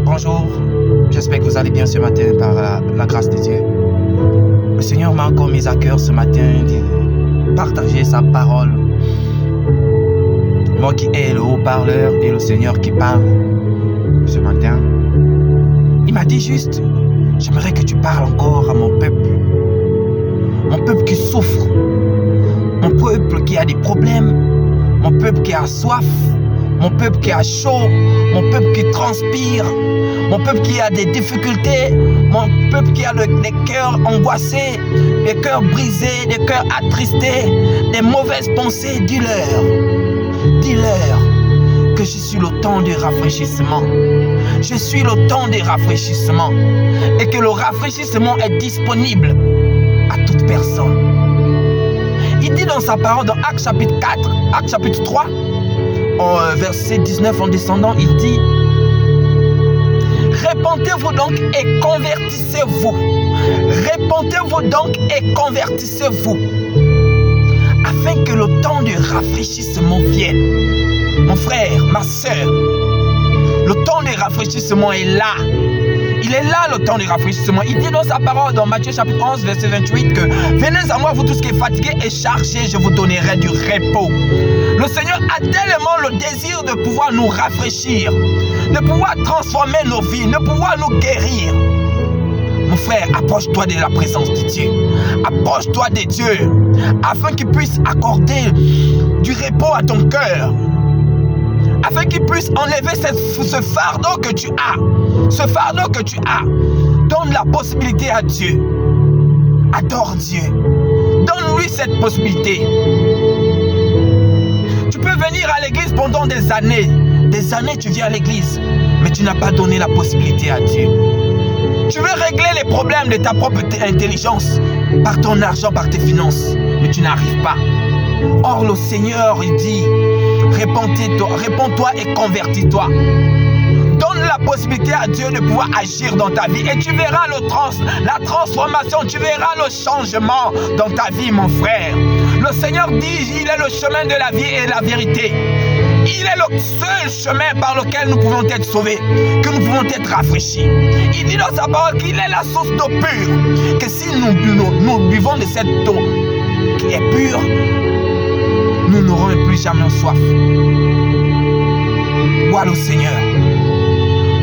Bonjour, j'espère que vous allez bien ce matin par la grâce de Dieu. Le Seigneur m'a encore mis à cœur ce matin de partager sa parole. Moi qui est le haut-parleur et le Seigneur qui parle ce matin. Il m'a dit juste, j'aimerais que tu parles encore à mon peuple qui souffre, mon peuple qui a des problèmes, mon peuple qui a soif, mon peuple qui a chaud, mon peuple qui transpire, mon peuple qui a des difficultés, mon peuple qui a des cœurs angoissés, des cœurs brisés, des cœurs attristés, des mauvaises pensées. Dis-leur que je suis le temps du rafraîchissement. Je suis le temps du rafraîchissement et que le rafraîchissement est disponible à toute personne. Il dit dans sa parole dans Actes chapitre 4, Actes chapitre 3, verset 19 en descendant, il dit: répentez-vous donc et convertissez-vous. Répentez-vous donc et convertissez-vous, afin que le temps du rafraîchissement vienne. Mon frère, ma soeur, le temps du rafraîchissement est là. Il est là le temps du rafraîchissement. Il dit dans sa parole dans Matthieu chapitre 11 verset 28 que venez à moi vous tous qui êtes fatigués et chargés, je vous donnerai du repos. Le Seigneur a tellement le désir de pouvoir nous rafraîchir, de pouvoir transformer nos vies, de pouvoir nous guérir. Mon frère, approche-toi de la présence de Dieu. Approche-toi de Dieu afin qu'il puisse accorder du repos à ton cœur, afin qu'il puisse enlever ce fardeau que tu as. Ce fardeau que tu as, donne la possibilité à Dieu. Adore Dieu. Donne-lui cette possibilité. Tu peux venir à l'église pendant des années. Des années tu viens à l'église, mais tu n'as pas donné la possibilité à Dieu. Tu veux régler les problèmes de ta propre intelligence, par ton argent, par tes finances, mais tu n'arrives pas. Or le Seigneur, il dit, réponds-toi et convertis-toi. Donne la possibilité à Dieu de pouvoir agir dans ta vie et tu verras la transformation, tu verras le changement dans ta vie, mon frère. Le Seigneur dit, il est le chemin de la vie et la vérité. Il est le seul chemin par lequel nous pouvons être sauvés, que nous pouvons être rafraîchis. Il dit dans sa parole qu'il est la source d'eau pure, que si nous buvons de cette eau qui est pure, nous n'aurons plus jamais soif. Vois le Seigneur.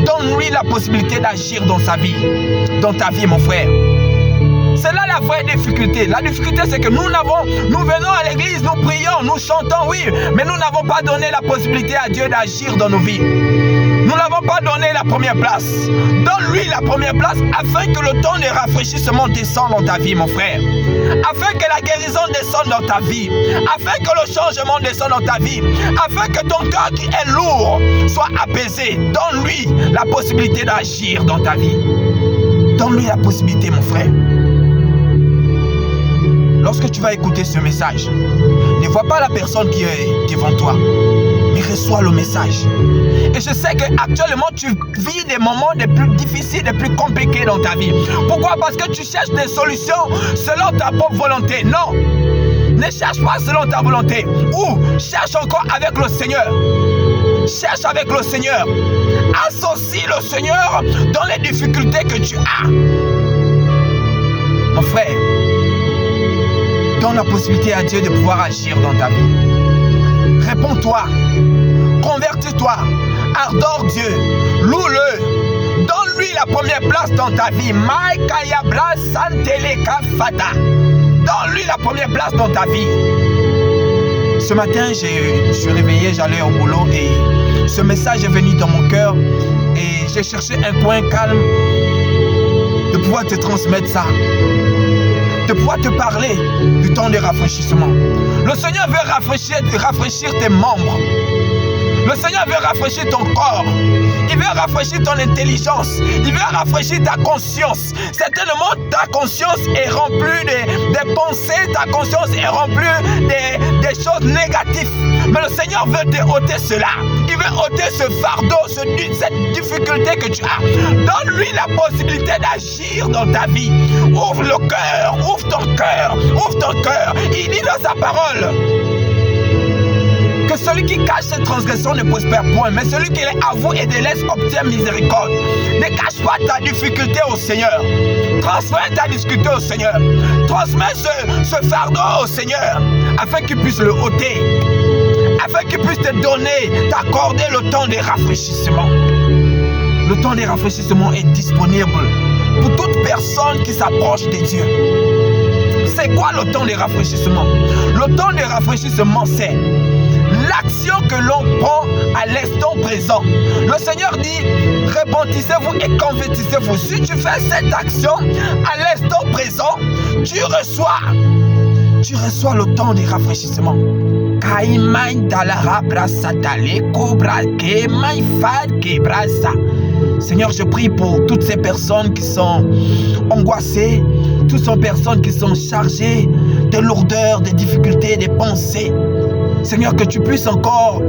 Donne-lui la possibilité d'agir dans sa vie, dans ta vie, mon frère. C'est là la vraie difficulté. La difficulté, c'est que nous venons à l'église, nous prions, nous chantons, oui, mais nous n'avons pas donné la possibilité à Dieu d'agir dans nos vies. Nous n'avons pas donné la première place. Donne-lui la première place afin que le temps de rafraîchissement descende dans ta vie, mon frère. Afin que la guérison descende dans ta vie. Afin que le changement descende dans ta vie. Afin que ton cœur qui est lourd soit apaisé. Donne-lui la possibilité d'agir dans ta vie. Donne-lui la possibilité, mon frère. Lorsque tu vas écouter ce message, ne vois pas la personne qui est devant toi, mais reçois le message. Et je sais qu'actuellement, tu vis des moments les plus difficiles, les plus compliqués dans ta vie. Pourquoi? Parce que tu cherches des solutions selon ta propre volonté. Non, ne cherche pas selon ta volonté. Ou cherche encore avec le Seigneur. Cherche avec le Seigneur. Associe le Seigneur dans les difficultés que tu as. Mon frère, donne la possibilité à Dieu de pouvoir agir dans ta vie. Réponds-toi, convertis-toi, adore Dieu, loue-le, donne-lui la première place dans ta vie. Donne-lui la première place dans ta vie. Ce matin, je suis réveillé, j'allais au boulot et ce message est venu dans mon cœur et j'ai cherché un coin calme de pouvoir te transmettre ça, de pouvoir te parler du temps de rafraîchissement. Le Seigneur veut rafraîchir tes membres. Le Seigneur veut rafraîchir ton corps. Il veut rafraîchir ton intelligence. Il veut rafraîchir ta conscience. Certainement, ta conscience est remplie des pensées. Ta conscience est remplie des choses négatives. Mais le Seigneur veut te ôter cela. Il veut ôter ce fardeau, cette difficulté que tu as. Donne-lui la possibilité d'agir dans ta vie. Ouvre le cœur, ouvre ton cœur, ouvre ton cœur. Il dit dans sa parole que celui qui cache ses transgressions ne prospère point, mais celui qui les avoue et délaisse obtient miséricorde. Ne cache pas ta difficulté au Seigneur. Transmets ta difficulté au Seigneur. Transmets ce fardeau au Seigneur, afin qu'il puisse le ôter, afin qu'il puisse te donner, t'accorder le temps de rafraîchissement. Le temps de rafraîchissement est disponible pour toute personne qui s'approche de Dieu. C'est quoi le temps de rafraîchissement? Le temps de rafraîchissement, c'est l'action que l'on prend à l'instant présent. Le Seigneur dit, repentissez-vous et convertissez-vous. Si tu fais cette action à l'instant présent, tu reçois le temps de rafraîchissement. Seigneur, je prie pour toutes ces personnes qui sont angoissées, toutes ces personnes qui sont chargées de lourdeurs, de difficultés, de pensées. Seigneur, que tu puisses encore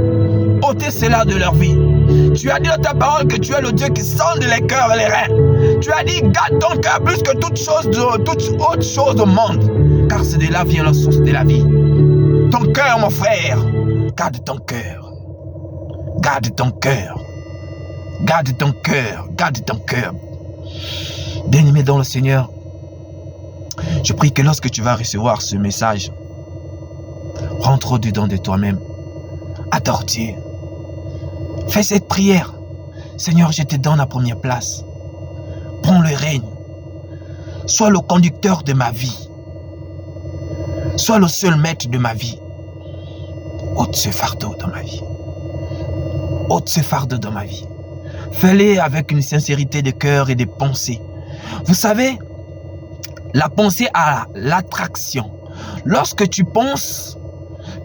ôter cela de leur vie. Tu as dit dans ta parole que tu es le Dieu qui sonde les cœurs et les reins. Tu as dit, garde ton cœur plus que toute autre chose au monde, car c'est de là vient la source de la vie. Ton cœur, mon frère, garde ton cœur. Garde ton cœur. Garde ton cœur. Garde ton cœur. Bien-aimé dans le Seigneur, je prie que lorsque tu vas recevoir ce message, rentre au-dedans de toi-même. Adore Dieu. Fais cette prière. Seigneur, je te donne la première place. Prends le règne. Sois le conducteur de ma vie. Sois le seul maître de ma vie. Ôte ce fardeau dans ma vie. Ôte ce fardeau dans ma vie. Fais-le avec une sincérité de cœur et de pensée. Vous savez, la pensée a l'attraction. Lorsque tu penses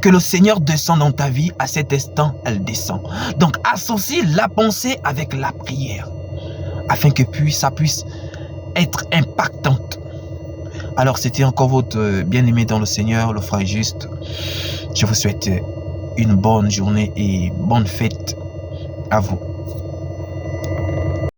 que le Seigneur descend dans ta vie, à cet instant, elle descend. Donc, associe la pensée avec la prière, afin que ça puisse être impactante. Alors, c'était encore votre bien-aimé dans le Seigneur, le frère Juste. Je vous souhaite une bonne journée et bonne fête à vous.